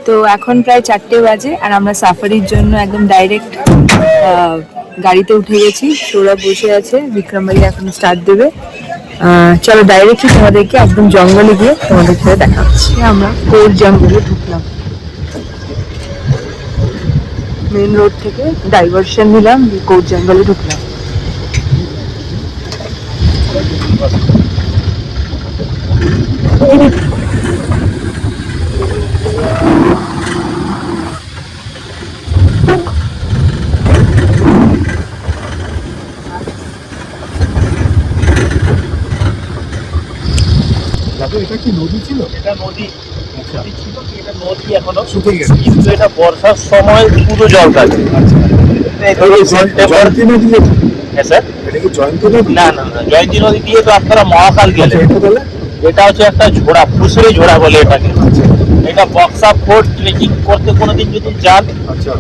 তো এখন প্রায় 4টে বাজে আর আমরা সাফারির জন্য একদম ডাইরেক্ট গাড়িতে উঠে গেছি। সৌরভ বসে আছে, বিক্রম ভাই এখন স্টার্ট দেবে। চলো ডাইরেক্টলি তোমাদেরকে একদম জঙ্গলে গিয়ে তোমাদের সাথে দেখা হচ্ছে। আমরা কোর জঙ্গলে ঢুকলাম, মেন রোড থেকে ডাইভারশন নিলাম, কোর জঙ্গলে ঢুকলাম। এটা কি নদী ছিল? এটা নদী ছিল, এটা নদী এখনো শুকিয়ে গেছে, কিন্তু এটা বর্ষার সময় পুরো জল থাকে। জয়ন্তী নদী? হ্যাঁ স্যার। এটা কি জয়ন্তী নদী? না না না, জয়ন্তী নদী দিয়ে তো আপনারা মহাকাল গেলে। এটা হচ্ছে একটা ঝোড়া, ফুসুরি ঝোড়া বলে এটাকে। এটা বক্সা ফোর্ট ট্রেকিং করতে কোনোদিন যদি যান,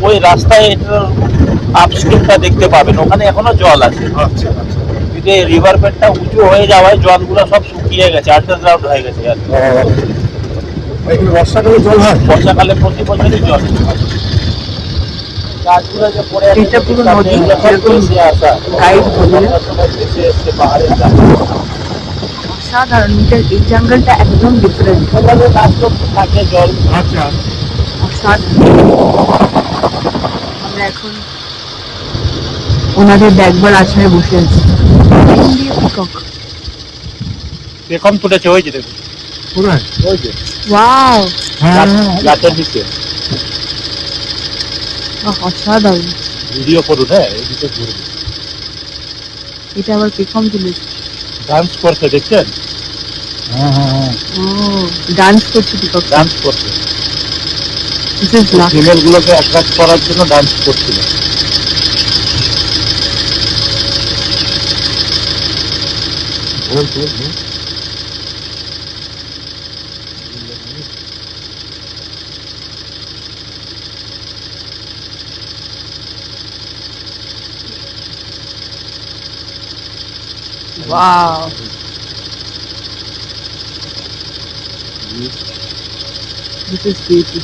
ওই রাস্তায় এটার আপস্ট্রিমটা দেখতে পাবেন, ওখানে এখনো জল আছে। আচ্ছা আচ্ছা। কিন্তু এই রিভার বেডটা উঁচু হয়ে যাওয়ায় জলগুলো সব শুকিয়ে গেছে, আন্ডারগ্রাউন্ড হয়ে গেছে। আর বর্ষাকালে জল হয়? বর্ষাকালে প্রতি বছরই জল। গাছগুলো যে পড়ে আছে, এটা পুরো নদী, অসাধারণ। এই জঙ্গলটা একদম ডিফারেন্ট থাকে জল। আচ্ছা। আমরা এখন ওনাদের দেখবার আছাড়ে বসে আছি। পেখম ফুটেছে, ওই যে দেখুন, ওই যে ওয়াও, গাছের নিচে। অসাধারণ। ভিডিও করুন, হ্যাঁ এদিকে ঘুরবে। এটা আবার পেখম তুলেছে, ডান্স করছে, দেখছেন? ও ডান্স করছে, পিকক ডান্স করছে। This is lakh. ফিমেল গুলোকে অ্যাট্রাক্ট করার জন্য ডান্স করছিল। Wow. This is beauty.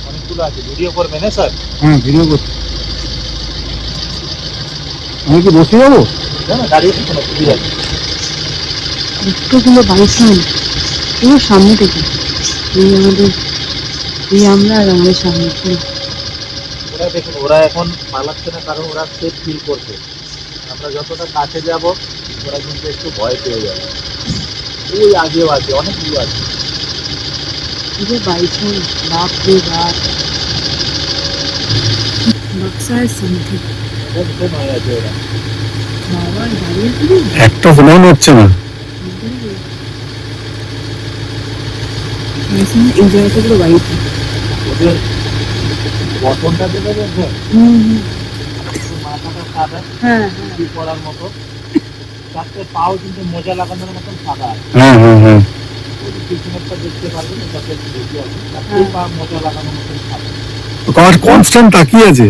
অনেকগুলো আছে। ভিডিও করবেন না স্যার? হ্যাঁ ভিডিও করছি। আমি কি বসে যাবো? দাঁড়িয়ে কোনো সুবিধা নেই। কতগুলো বাইসান পুরো সামনে থেকে। এই আমাদের, এই আমরা আর আমাদের সামনে। ওরা দেখুন, ওরা এখন পালাচ্ছে না কারণ ওরা সেফ ফিল করছে। আমরা যতটা কাছে যাব ওরা কিন্তু একটু ভয় পেয়ে যাবে। ওই আগেও আছে, অনেকগুলো আছে। পুরো বাইসান, বাপ রে বাপ। বক্সার সামথিং হয়ে আছে ওরা। বাবা দাঁড়িয়ে একটা ফোন হচ্ছে না। এই জায়গাটা পুরো বাইক। ওদের বটনটা দেখে দেখবেন, মাথাটা সাদা, হ্যাঁ কি করার মতো, চারটে পাও কিন্তু মোজা লাগানোর মতন সাদা আছে। পিছনেরটা দেখতে পারবেন, এটাতে বেশি আছে, চারটে পা মোজা লাগানোর মতন সাদা। কনস্ট্যান্ট তাকিয়ে আছে,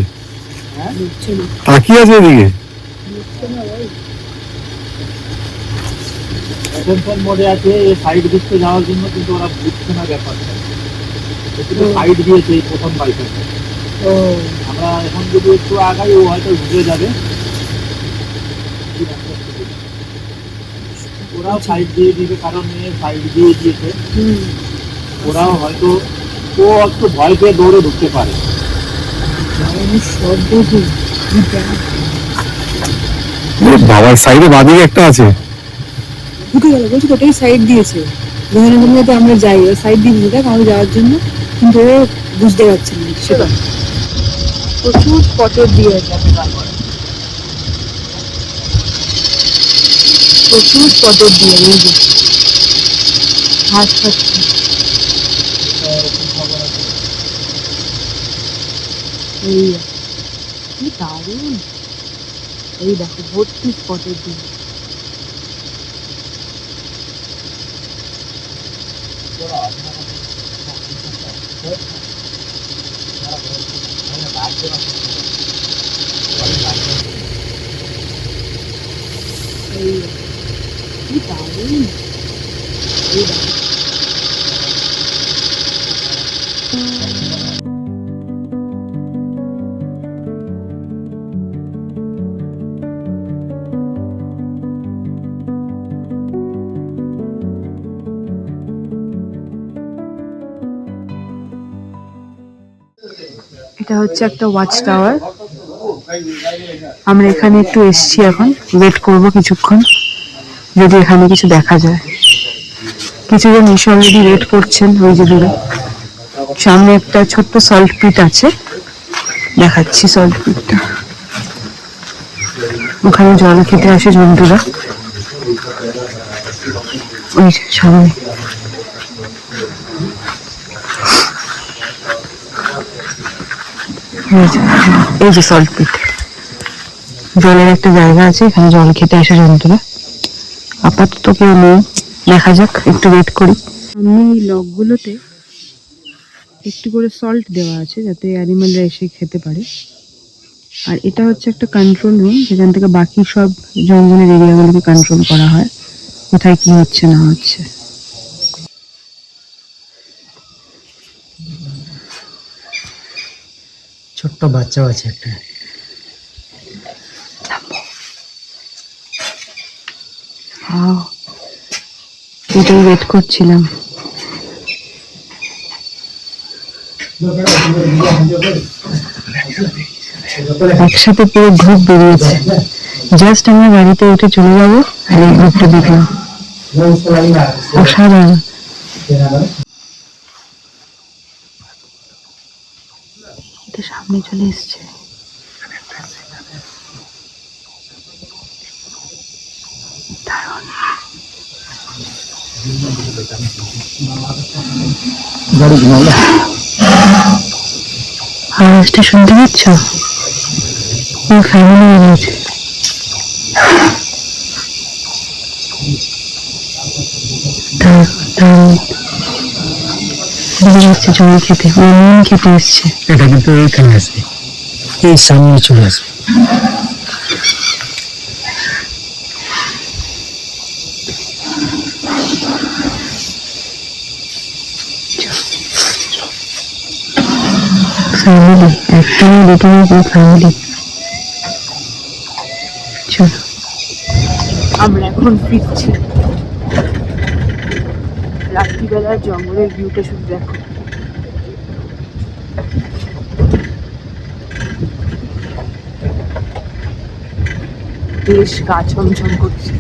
তাকিয়ে আছে এদিকে। অ্যাটেনশন মোডে আছে, এই সাইড দিতে যাওয়ার জন্য, কিন্তু ওরা বুঝছে না ব্যাপারটা। একটু সাইড দিয়েছে এই প্রথম বাইকটা। আমরা এখন যদি একটু আগাই, ও হয়তো ঘুরে যাবে। ওরাও সাইড দিয়ে দিবে, কারণ সাইড দিয়ে দিয়েছে। ওরাও হয়তো, ও একটু ভয় পেয়ে দৌড়ে ঢুকতে পারে। বাবার সাইডে বাদিকে একটা আছে, ঢুকে গেল। বলছি ওটাই সাইড দিয়েছে, যেখানে আমরা যাই ও সাইড দিয়ে দিয়েছে দেখ আমরা যাওয়ার জন্য, কিন্তু ও বুঝতে পারছে না সেটা। প্রচুর স্পটের দিয়ে আছে। প্রচুর স্পটের ডিয়ার, এই যে ঘাস খাচ্ছে। এই কি দারুণ, এই দেখো ভর্তি স্পটের ডিয়ার। কি দারুণ, এই দেখো। এটা হচ্ছে একটা ওয়াচ টাওয়ার। আমরা এখানে একটু এসছি, এখন ওয়েট করব কিছুক্ষণ, যদি এখানে কিছু দেখা যায়। কিছুজন এসে অলরেডি ওয়েট করছেন। ওই যে দূরে সামনে একটা ছোট্ট সল্ট পিট আছে, দেখাচ্ছি সল্ট পিটটা। ওখানে জল খেতে আসে জন্তুরা, ওই যে সামনে। এই যে সল্ট পিট, জলের একটা জায়গা আছে, এখানে জল খেতে আসে জন্তুরা। আপাতত কেউ নেই, দেখা যাক, একটু ওয়েট করি। সামনে এই লকগুলোতে একটু করে সল্ট দেওয়া আছে যাতে অ্যানিমালরা এসে খেতে পারে। আর এটা হচ্ছে একটা কন্ট্রোল রুম, যেখান থেকে বাকি সব জঙ্গলের এরিয়াগুলোকে কন্ট্রোল করা হয়, কোথায় কি হচ্ছে না হচ্ছে। ছোট্ট বাচ্চাও আছে একটা। এটাই ওয়েট করছিলাম। একসাথে পুরো গ্রুপ বেরিয়েছে, জাস্ট আমরা গাড়িতে উঠে চলে যাবো আর এই গ্রুপটা দেখলাম, অসাধারণ। এটা সামনে চলে এসছে। দারুণ। আওয়াজটা শুনতে পাচ্ছ? ও ফ্যামিলি বেরিয়েছে। বেরিয়েছে জল খেতে, নুন খেতে এসছে। এটা কিন্তু এইখানে আসবে, এই সামনে চলে আসবে। ফ্যামিলি, একটা না দুটো না, পুরো ফ্যামিলি। চলো আমরা এখন ফিরছি। রাত্রিবেলার জঙ্গলের ভিউটা শুধু দেখো। বেশ গা ছমছম করছে।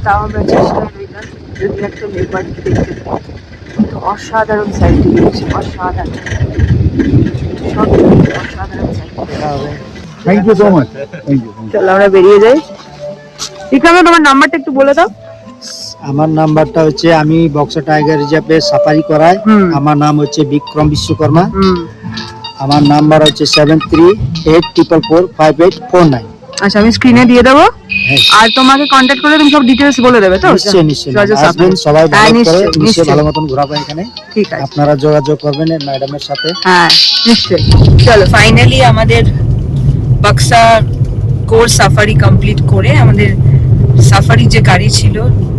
তাও আমরা চেষ্টায় রইলাম যদি একটা লেপার্ডকে দেখতে পাই। কিন্তু অসাধারণ সাইটিং হয়েছে, অসাধারণ, সব অসাধারণ sighting. Thank you so much, thank you. চলো আমরা বেরিয়ে যাই। বিক্রম, তোমার নাম্বারটা একটু বলে দাও। আমার নাম্বারটা হচ্ছে, আমি বক্সা টাইগার রিজার্ভে সাফারি করাই। আমার নাম হচ্ছে বিক্রম বিশ্বকর্মা। আমার নাম্বার হচ্ছে 7384445849। আচ্ছা, আমি স্ক্রিনে দিয়ে দেবো। আর তোমাকে কন্ট্যাক্ট করে তুমি সব ডিটেইলস বলে দেবে তো? নিশ্চয়ই নিশ্চয়ই, আসবেন সবাই, ভালো করে নিশ্চয়ই ভালো মতন ঘোরাবো এখানে। ঠিক আছে, আপনারা যোগাযোগ করবেন ম্যাডামের সাথে। হ্যাঁ নিশ্চয়ই। চলো, ফাইনালি আমাদের বাক্সা কোর সাফারি কমপ্লিট করে, আমাদের সাফারি যে গাড়ি ছিল,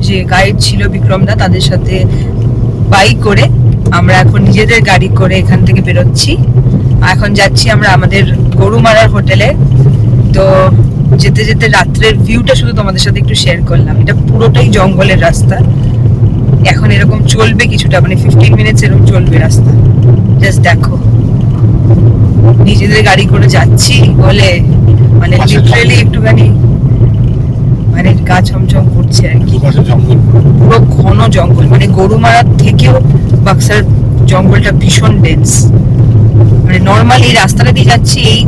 যে গাইড ছিল বিক্রম দা, তাদের সাথে বাইক করে আমরা এখন নিজেদের গাড়ি করে এখান থেকে বেরোচ্ছি। এখন যাচ্ছি আমরা আমাদের গরুমারার হোটেলে। তো যেতে যেতে রাত্রের ভিউটা শুধু তোমাদের সাথে একটু শেয়ার করলাম। এটা পুরোটাই জঙ্গলের রাস্তা, এখন এরকম চলবে কিছুটা, মানে 15 মিনিটস এরকম চলবে রাস্তা। জাস্ট দেখো, নিজেদের গাড়ি করে যাচ্ছি বলে মানে লিটারালি একটুখানি মানে গা ছমছম করছে আর কি, জঙ্গল পুরো ঘন জঙ্গল, মানে গরুমারার থেকেও বাক্সার জঙ্গলটা ভীষণ ডেন্স। মানে নর্মালি রাস্তাটা দিয়ে যাচ্ছি, এই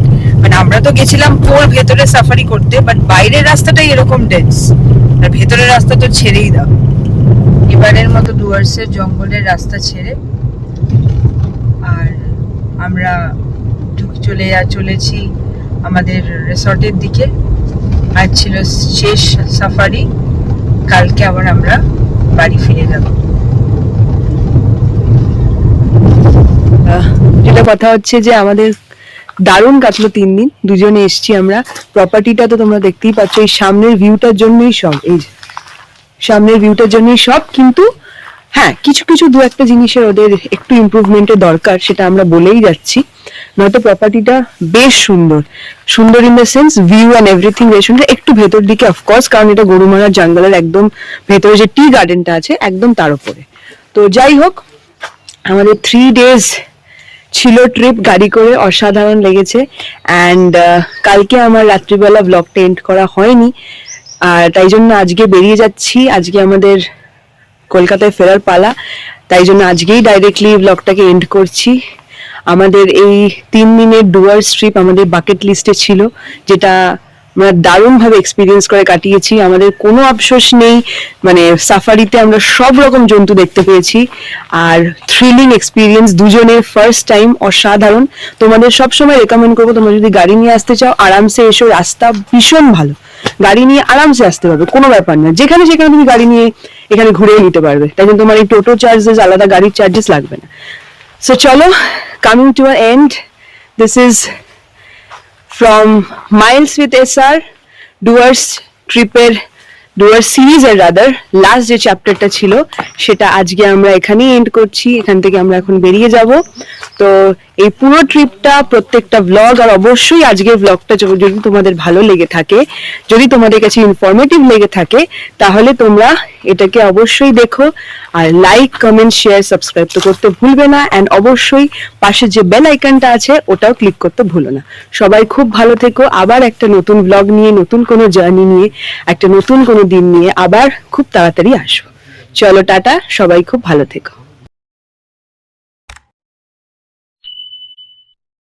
মানে আমরা তো গেছিলাম পুরো ভেতরে সাফারি করতে, বাট বাইরের রাস্তাটাই এরকম ডেন্স, আর ভেতরের রাস্তা তো ছেড়েই দাও। এবারের মতো ডুয়ার্সের জঙ্গলের রাস্তা ছেড়ে আর আমরা চলেছি আমাদের রিসর্টের দিকে। আজ ছিল শেষ সাফারি, কালকে আবার আমরা বাড়ি ফিরে যাব। যেটা কথা হচ্ছে যে আমাদের দারুণ কাটলো 3 দিন, দুজনে এসছি আমরা। প্রপার্টিটা তো তোমরা দেখতেই পাচ্ছ, এই সামনের ভিউটার জন্যই সব, এই যে সামনের ভিউটার জন্যই সব। কিন্তু হ্যাঁ, কিছু কিছু দু একটা জিনিসের ওদের একটু ইমপ্রুভমেন্টের দরকার, সেটা আমরা বলেই যাচ্ছি। নয়তো প্রপার্টিটা বেশ সুন্দর, সুন্দর in the sense view and everything বেশ সুন্দর। একটু ভেতর দিকে অফকোর্স, কারণ এটা গরুমারার জঙ্গলের একদম ভেতরে যে টি গার্ডেনটা আছে একদম তার উপরে। তো যাই হোক, আমাদের 3 days ছিল ট্রিপ গাড়ি করে, অসাধারণ লেগেছে। অ্যান্ড কালকে আমার রাত্রিবেলা ব্লগটা এন্ড করা হয়নি, আর তাই জন্য আজকে বেরিয়ে যাচ্ছি। আজকে আমাদের কলকাতায় ফেরার পালা, তাই জন্য আজকেই ডাইরেক্টলি ব্লগটাকে এন্ড করছি। আমাদের এই 3 দিনের ডুয়ার্স ট্রিপ আমাদের বাকেট লিস্টে ছিল, যেটা আমরা দারুণভাবে এক্সপিরিয়েন্স করে কাটিয়েছি। আমাদের কোনো আফসোস নেই, মানে সাফারিতে আমরা সব রকম জন্তু দেখতে পেয়েছি, আর থ্রিলিং এক্সপিরিয়েন্স, দুজনের ফার্স্ট টাইম, অসাধারণ। তোমাদের সবসময় রেকমেন্ড করবো, তোমরা যদি গাড়ি নিয়ে আসতে চাও আরামসে এসো, রাস্তা ভীষণ ভালো, গাড়ি নিয়ে আরামসে আসতে পারবে, কোনো ব্যাপার না। যেখানে সেখানে তুমি গাড়ি নিয়ে এখানে ঘুরে নিতে পারবে, তাই জন্য তোমার এই টোটো চার্জেস, আলাদা গাড়ির চার্জেস লাগবে না। সো চলো, coming to our end, this is from miles with SR Dooars ট্রিপের, ডুয়ার্স সিরিজের রাদার লাস্ট যে চ্যাপ্টারটা ছিল সেটা আজকে আমরা এখানেই এন্ড করছি। এখান থেকে আমরা এখন বেরিয়ে যাব। তো এই পুরো ট্রিপটা, প্রত্যেকটা ব্লগ, আর অবশ্যই আজকের ব্লগটা যদি তোমাদের ভালো লেগে থাকে, যদি তোমাদের কাছে ইনফরমেটিভ লেগে থাকে, তাহলে তোমরা এটাকে অবশ্যই দেখো, আর লাইক, কমেন্ট, শেয়ার, সাবস্ক্রাইব তো করতে ভুলবে না। অ্যান্ড অবশ্যই পাশে যে বেল আইকনটা আছে ওটাও ক্লিক করতে ভুলো না। সবাই খুব ভালো থেকো। আবার একটা নতুন ব্লগ নিয়ে, নতুন কোনো জার্নি নিয়ে, একটা নতুন কোনো দিন নিয়ে আবার খুব তাড়াতাড়ি আসবো। চলো টাটা, সবাই খুব ভালো থেকো।